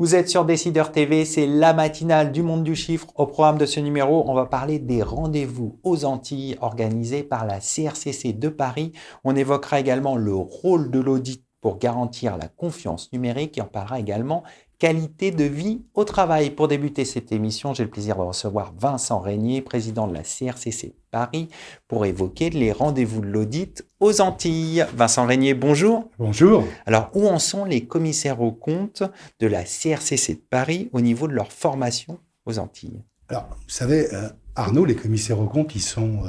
Vous êtes sur Décideur TV, c'est la matinale du monde du chiffre. Au programme de ce numéro, on va parler des rendez-vous aux Antilles organisés par la CRCC de Paris. On évoquera également le rôle de l'audit pour garantir la confiance numérique et on parlera également qualité de vie au travail. Pour débuter cette émission, j'ai le plaisir de recevoir Vincent Régnier, président de la CRCC Paris, pour évoquer les rendez-vous de l'audit aux Antilles. Vincent Régnier, bonjour. Bonjour. Alors, où en sont les commissaires aux comptes de la CRCC de Paris au niveau de leur formation aux Antilles? Alors, vous savez, Arnaud, les commissaires aux comptes, ils sont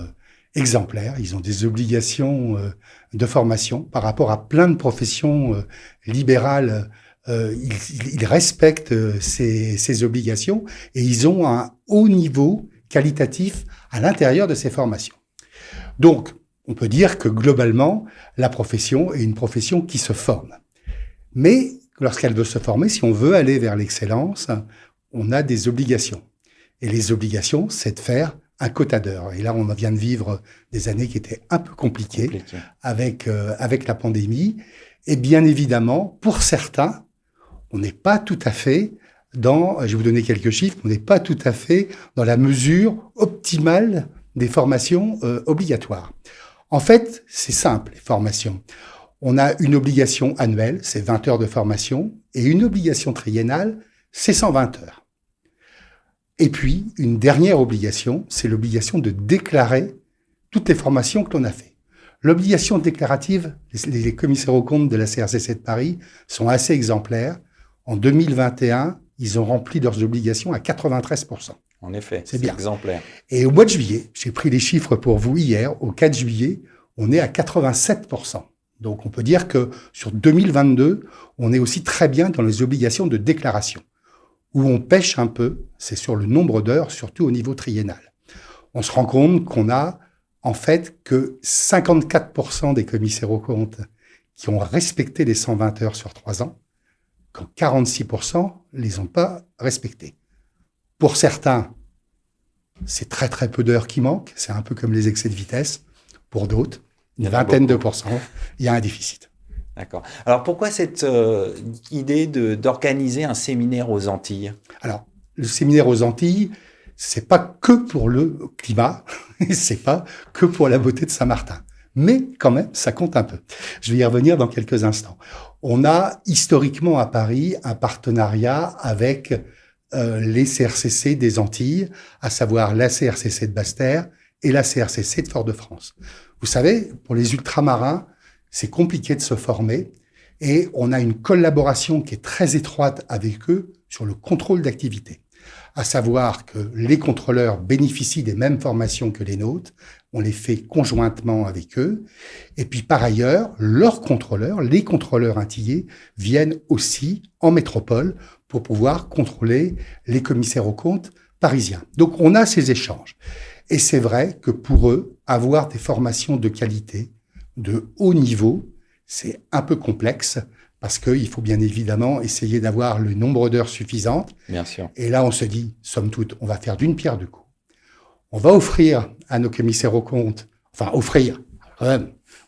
exemplaires. Ils ont des obligations de formation par rapport à plein de professions libérales. Ils respectent ces obligations et ils ont un haut niveau qualitatif à l'intérieur de ces formations. Donc, on peut dire que globalement, la profession est une profession qui se forme. Mais lorsqu'elle veut se former, si on veut aller vers l'excellence, on a des obligations. Et les obligations, c'est de faire un quota d'heures. Et là, on vient de vivre des années qui étaient un peu compliquées. Avec la pandémie. Et bien évidemment, pour certains, on n'est pas tout à fait je vais vous donner quelques chiffres, on n'est pas tout à fait dans la mesure optimale des formations obligatoires. En fait, c'est simple, les formations. On a une obligation annuelle, c'est 20 heures de formation, et une obligation triennale, c'est 120 heures. Et puis, une dernière obligation, c'est l'obligation de déclarer toutes les formations que l'on a fait. L'obligation déclarative, les commissaires aux comptes de la CRCC de Paris sont assez exemplaires. En 2021, ils ont rempli leurs obligations à 93%. En effet, c'est bien. Exemplaire. Et au mois de juillet, j'ai pris les chiffres pour vous hier, au 4 juillet, on est à 87%. Donc on peut dire que sur 2022, on est aussi très bien dans les obligations de déclaration. Où on pêche un peu, c'est sur le nombre d'heures, surtout au niveau triennal. On se rend compte qu'on a en fait que 54% des commissaires aux comptes qui ont respecté les 120 heures sur 3 ans, quand 46% les ont pas respectés. Pour certains, c'est très très peu d'heures qui manquent, c'est un peu comme les excès de vitesse. Pour d'autres, une vingtaine de pourcents, il y a un déficit. D'accord. Alors pourquoi cette idée d'organiser un séminaire aux Antilles? Alors, le séminaire aux Antilles, c'est pas que pour le climat, c'est pas que pour la beauté de Saint-Martin. Mais quand même, ça compte un peu. Je vais y revenir dans quelques instants. On a historiquement à Paris un partenariat avec les CRCC des Antilles, à savoir la CRCC de Basse-Terre et la CRCC de Fort-de-France. Vous savez, pour les ultramarins, c'est compliqué de se former et on a une collaboration qui est très étroite avec eux sur le contrôle d'activité. À savoir que les contrôleurs bénéficient des mêmes formations que les nôtres, on les fait conjointement avec eux. Et puis par ailleurs, leurs contrôleurs, les contrôleurs antillais, viennent aussi en métropole pour pouvoir contrôler les commissaires aux comptes parisiens. Donc on a ces échanges. Et c'est vrai que pour eux, avoir des formations de qualité, de haut niveau, c'est un peu complexe parce qu'il faut bien évidemment essayer d'avoir le nombre d'heures suffisantes. Bien sûr. Et là, on se dit, somme toute, on va faire d'une pierre deux coups. On va offrir à nos commissaires aux comptes,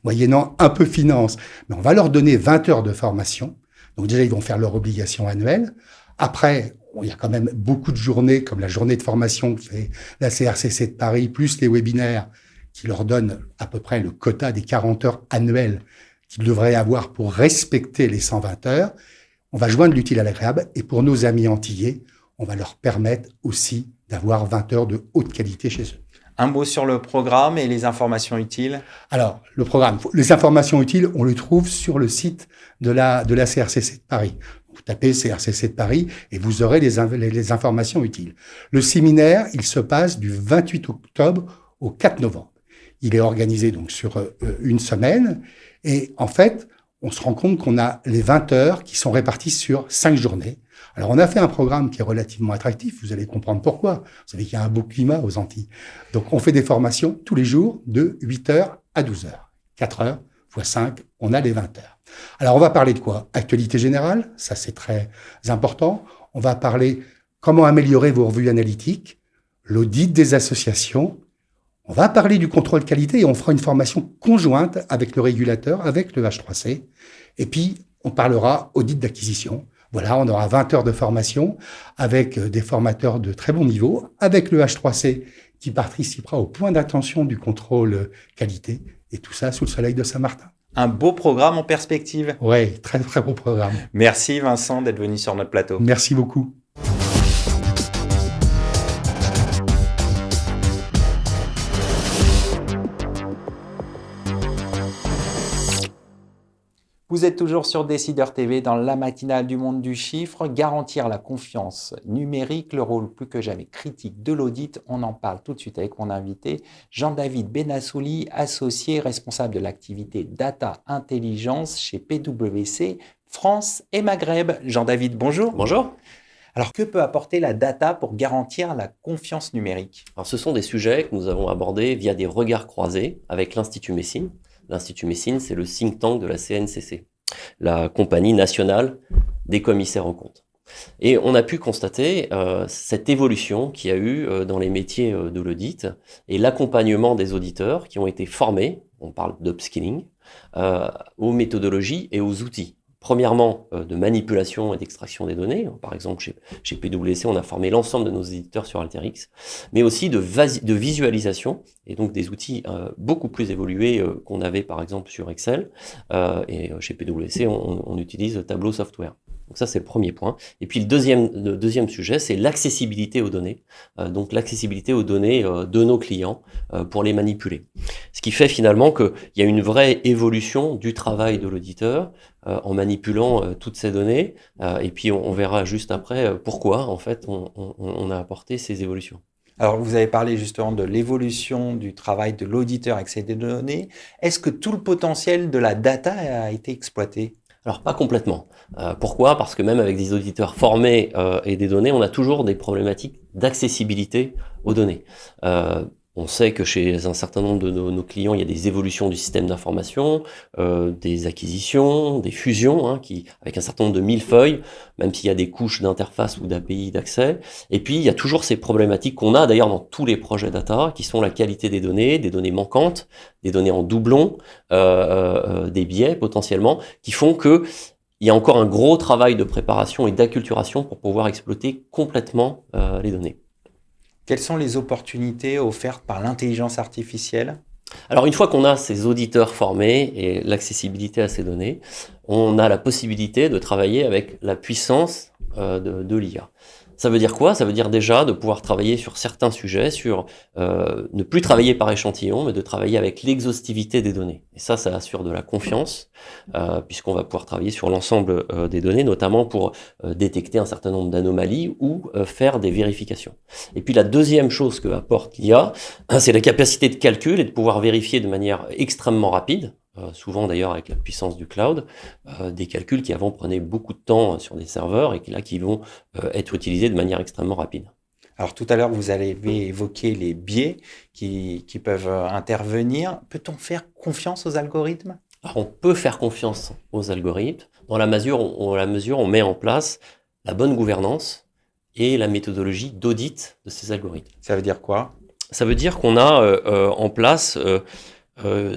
moyennant un peu finance, mais on va leur donner 20 heures de formation. Donc déjà, ils vont faire leur obligation annuelle. Après, il y a quand même beaucoup de journées, comme la journée de formation que fait la CRCC de Paris, plus les webinaires, qui leur donnent à peu près le quota des 40 heures annuelles qu'ils devraient avoir pour respecter les 120 heures. On va joindre l'utile à l'agréable. Et pour nos amis antillais, on va leur permettre aussi d'avoir 20 heures de haute qualité chez eux. Un mot sur le programme et les informations utiles. Alors, le programme, les informations utiles, on le trouve sur le site de la CRCC de Paris. Vous tapez CRCC de Paris et vous aurez les informations utiles. Le séminaire, il se passe du 28 octobre au 4 novembre. Il est organisé donc sur une semaine et en fait, on se rend compte qu'on a les 20 heures qui sont réparties sur 5 journées. Alors, on a fait un programme qui est relativement attractif. Vous allez comprendre pourquoi. Vous savez qu'il y a un beau climat aux Antilles. Donc, on fait des formations tous les jours de 8 heures à 12 heures. 4 heures fois 5, on a les 20 heures. Alors, on va parler de quoi? Actualité générale, ça c'est très important. On va parler comment améliorer vos revues analytiques, l'audit des associations. On va parler du contrôle qualité et on fera une formation conjointe avec le régulateur, avec le H3C. Et puis, on parlera audit d'acquisition. Voilà, on aura 20 heures de formation avec des formateurs de très bon niveau, avec le H3C qui participera au point d'attention du contrôle qualité, et tout ça sous le soleil de Saint-Martin. Un beau programme en perspective. Ouais, très très beau programme. Merci Vincent d'être venu sur notre plateau. Merci beaucoup. Vous êtes toujours sur Décideur TV dans la matinale du monde du chiffre. Garantir la confiance numérique, le rôle plus que jamais critique de l'audit. On en parle tout de suite avec mon invité, Jean-David Benassouli, associé responsable de l'activité Data Intelligence chez PwC France et Maghreb. Jean-David, bonjour. Bonjour. Alors, que peut apporter la data pour garantir la confiance numérique? Alors, ce sont des sujets que nous avons abordés via des regards croisés avec l'Institut Messine. L'Institut Messine, c'est le think tank de la CNCC, la compagnie nationale des commissaires aux comptes. Et on a pu constater cette évolution qu'il y a eu dans les métiers de l'audit et l'accompagnement des auditeurs qui ont été formés, on parle d'upskilling, aux méthodologies et aux outils. Premièrement, de manipulation et d'extraction des données. Par exemple, chez PwC, on a formé l'ensemble de nos éditeurs sur Alteryx, mais aussi de visualisation, et donc des outils beaucoup plus évolués qu'on avait par exemple sur Excel. Et chez PwC, on utilise Tableau Software. Donc ça, c'est le premier point. Et puis le deuxième sujet, c'est l'accessibilité aux données. Donc l'accessibilité aux données de nos clients pour les manipuler. Ce qui fait finalement qu'il y a une vraie évolution du travail de l'auditeur en manipulant toutes ces données. Et puis on verra juste après pourquoi en fait on a apporté ces évolutions. Alors, vous avez parlé justement de l'évolution du travail de l'auditeur avec ces données. Est-ce que tout le potentiel de la data a été exploité? Alors pas complètement. Pourquoi? Parce que même avec des auditeurs formés et des données, on a toujours des problématiques d'accessibilité aux données. On sait que chez un certain nombre de nos clients, il y a des évolutions du système d'information, des acquisitions, des fusions, avec un certain nombre de millefeuilles, même s'il y a des couches d'interface ou d'API d'accès. Et puis, il y a toujours ces problématiques qu'on a d'ailleurs dans tous les projets data, qui sont la qualité des données manquantes, des données en doublon, des biais potentiellement, qui font que il y a encore un gros travail de préparation et d'acculturation pour pouvoir exploiter complètement les données. Quelles sont les opportunités offertes par l'intelligence artificielle? Alors une fois qu'on a ces auditeurs formés et l'accessibilité à ces données, on a la possibilité de travailler avec la puissance de l'IA. Ça veut dire quoi? Ça veut dire déjà de pouvoir travailler sur certains sujets, sur ne plus travailler par échantillon, mais de travailler avec l'exhaustivité des données. Et ça assure de la confiance, puisqu'on va pouvoir travailler sur l'ensemble des données, notamment pour détecter un certain nombre d'anomalies ou faire des vérifications. Et puis la deuxième chose que apporte l'IA, c'est la capacité de calcul et de pouvoir vérifier de manière extrêmement rapide. Souvent d'ailleurs avec la puissance du cloud, des calculs qui avant prenaient beaucoup de temps sur des serveurs et qui vont être utilisés de manière extrêmement rapide. Alors tout à l'heure, vous avez évoqué les biais qui peuvent intervenir. Peut-on faire confiance aux algorithmes? Alors, on peut faire confiance aux algorithmes dans la mesure où on met en place la bonne gouvernance et la méthodologie d'audit de ces algorithmes. Ça veut dire quoi? Ça veut dire qu'on a en place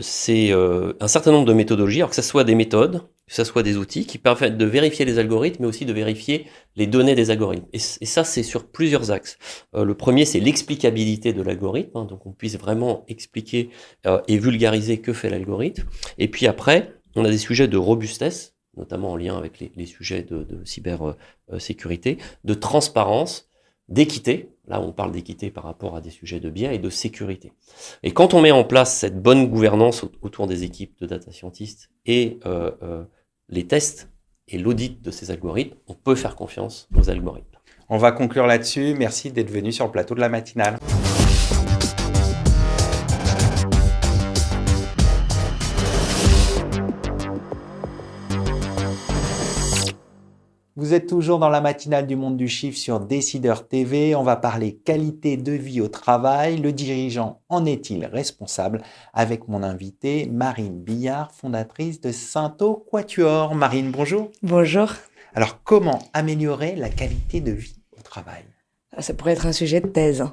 c'est un certain nombre de méthodologies, alors que ce soit des méthodes, que ce soit des outils qui permettent de vérifier les algorithmes, mais aussi de vérifier les données des algorithmes. Et ça, c'est sur plusieurs axes. Le premier, c'est l'explicabilité de l'algorithme, donc on puisse vraiment expliquer et vulgariser que fait l'algorithme. Et puis après, on a des sujets de robustesse, notamment en lien avec les sujets de cybersécurité, de transparence, d'équité. Là, on parle d'équité par rapport à des sujets de biais et de sécurité. Et quand on met en place cette bonne gouvernance autour des équipes de data scientists et les tests et l'audit de ces algorithmes, on peut faire confiance aux algorithmes. On va conclure là-dessus. Merci d'être venu sur le plateau de la matinale. Vous êtes toujours dans la matinale du monde du chiffre sur Décideur TV. On va parler qualité de vie au travail. Le dirigeant en est-il responsable? Avec mon invitée Marine Billard, fondatrice de Sainto Quatuor. Marine, bonjour. Bonjour. Alors, comment améliorer la qualité de vie au travail? Ça pourrait être un sujet de thèse.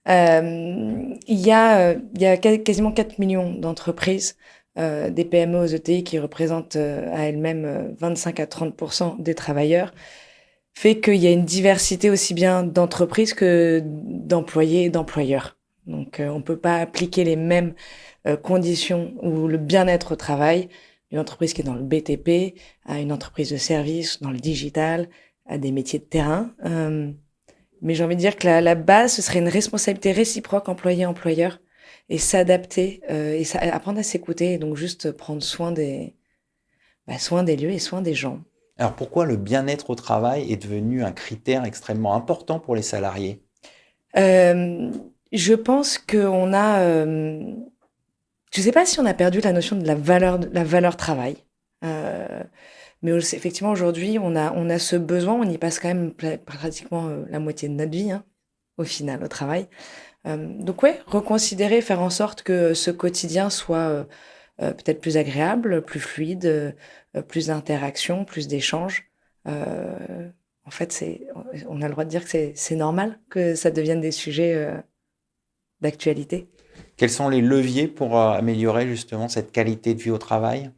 Il y a quasiment 4 millions d'entreprises, des PME aux ETI qui représentent à elles-mêmes 25 à 30% des travailleurs. fait qu'il y a une diversité aussi bien d'entreprises que d'employés et d'employeurs. Donc, on peut pas appliquer les mêmes conditions ou le bien-être au travail d'une entreprise qui est dans le BTP à une entreprise de service, dans le digital, à des métiers de terrain. Mais j'ai envie de dire que la base, ce serait une responsabilité réciproque employé-employeur et s'adapter et apprendre à s'écouter et donc juste prendre soin des lieux et soin des gens. Alors pourquoi le bien-être au travail est devenu un critère extrêmement important pour les salariés? Je pense qu'on a... je ne sais pas si on a perdu la notion de la valeur travail. Mais effectivement, aujourd'hui, on a ce besoin, on y passe quand même pratiquement la moitié de notre vie, hein, au final, au travail. Donc ouais, reconsidérer, faire en sorte que ce quotidien soit peut-être plus agréable, plus fluide, plus d'interactions, plus d'échanges. En fait, on a le droit de dire que c'est normal que ça devienne des sujets d'actualité. Quels sont les leviers pour améliorer justement cette qualité de vie au travail?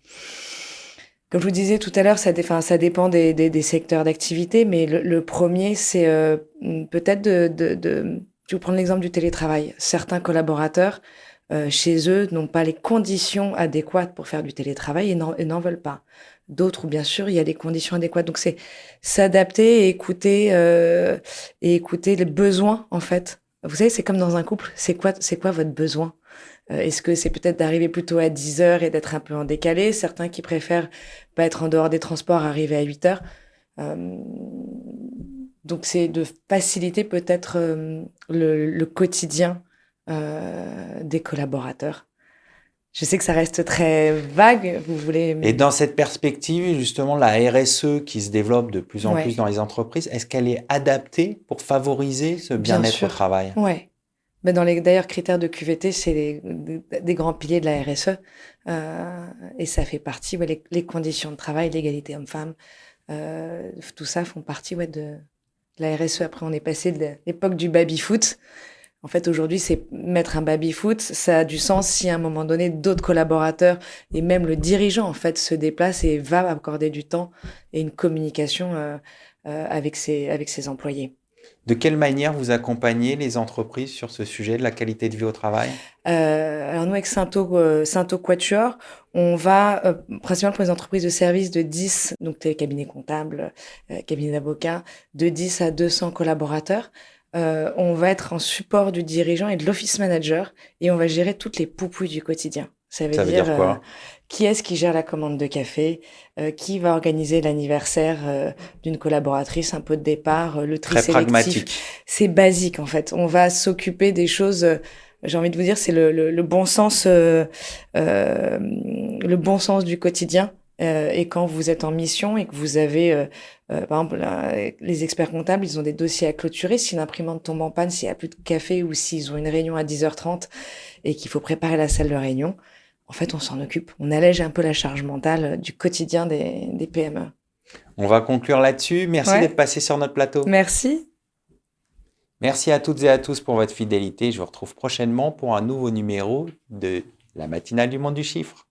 Comme je vous disais tout à l'heure, ça dépend des secteurs d'activité, mais le premier, c'est peut-être je vais vous prendre l'exemple du télétravail. Certains collaborateurs, chez eux, n'ont pas les conditions adéquates pour faire du télétravail et n'en veulent pas. D'autres, bien sûr, il y a les conditions adéquates. Donc, c'est s'adapter et écouter les besoins, en fait. Vous savez, c'est comme dans un couple. C'est quoi votre besoin? Est-ce que c'est peut-être d'arriver plutôt à 10 heures et d'être un peu en décalé? Certains qui préfèrent pas être en dehors des transports, arriver à 8 heures. Donc, c'est de faciliter peut-être le quotidien des collaborateurs. Je sais que ça reste très vague, vous voulez... Et dans cette perspective, justement, la RSE qui se développe de plus en plus dans les entreprises, est-ce qu'elle est adaptée pour favoriser ce bien-être au travail? Oui. Ben d'ailleurs, critères de QVT, c'est des grands piliers de la RSE. Et ça fait partie, les conditions de travail, l'égalité homme-femme, tout ça font partie de la RSE. Après, on est passé de l'époque du baby-foot. En fait, aujourd'hui, c'est mettre un baby-foot. Ça a du sens si à un moment donné, d'autres collaborateurs et même le dirigeant, en fait, se déplace et va accorder du temps et une communication avec ses employés. De quelle manière vous accompagnez les entreprises sur ce sujet de la qualité de vie au travail? Alors nous, avec Sainto Quatuor, on va, principalement pour les entreprises de services de 10, donc les cabinets comptables, cabinets d'avocats, de 10 à 200 collaborateurs. On va être en support du dirigeant et de l'office manager et on va gérer toutes les poupouilles du quotidien. Ça veut dire quoi? Qui est-ce qui gère la commande de café, qui va organiser l'anniversaire d'une collaboratrice, un pot de départ, le tri sélectif. Très pragmatique. C'est basique en fait. On va s'occuper des choses. J'ai envie de vous dire, c'est le bon sens, le bon sens du quotidien. Et quand vous êtes en mission et que vous avez, par exemple, les experts comptables, ils ont des dossiers à clôturer. Si l'imprimante tombe en panne, s'il n'y a plus de café ou s'ils ont une réunion à 10h30 et qu'il faut préparer la salle de réunion, en fait, on s'en occupe. On allège un peu la charge mentale du quotidien des PME. On va conclure là-dessus. Merci d'être passé sur notre plateau. Merci. Merci à toutes et à tous pour votre fidélité. Je vous retrouve prochainement pour un nouveau numéro de la matinale du monde du chiffre.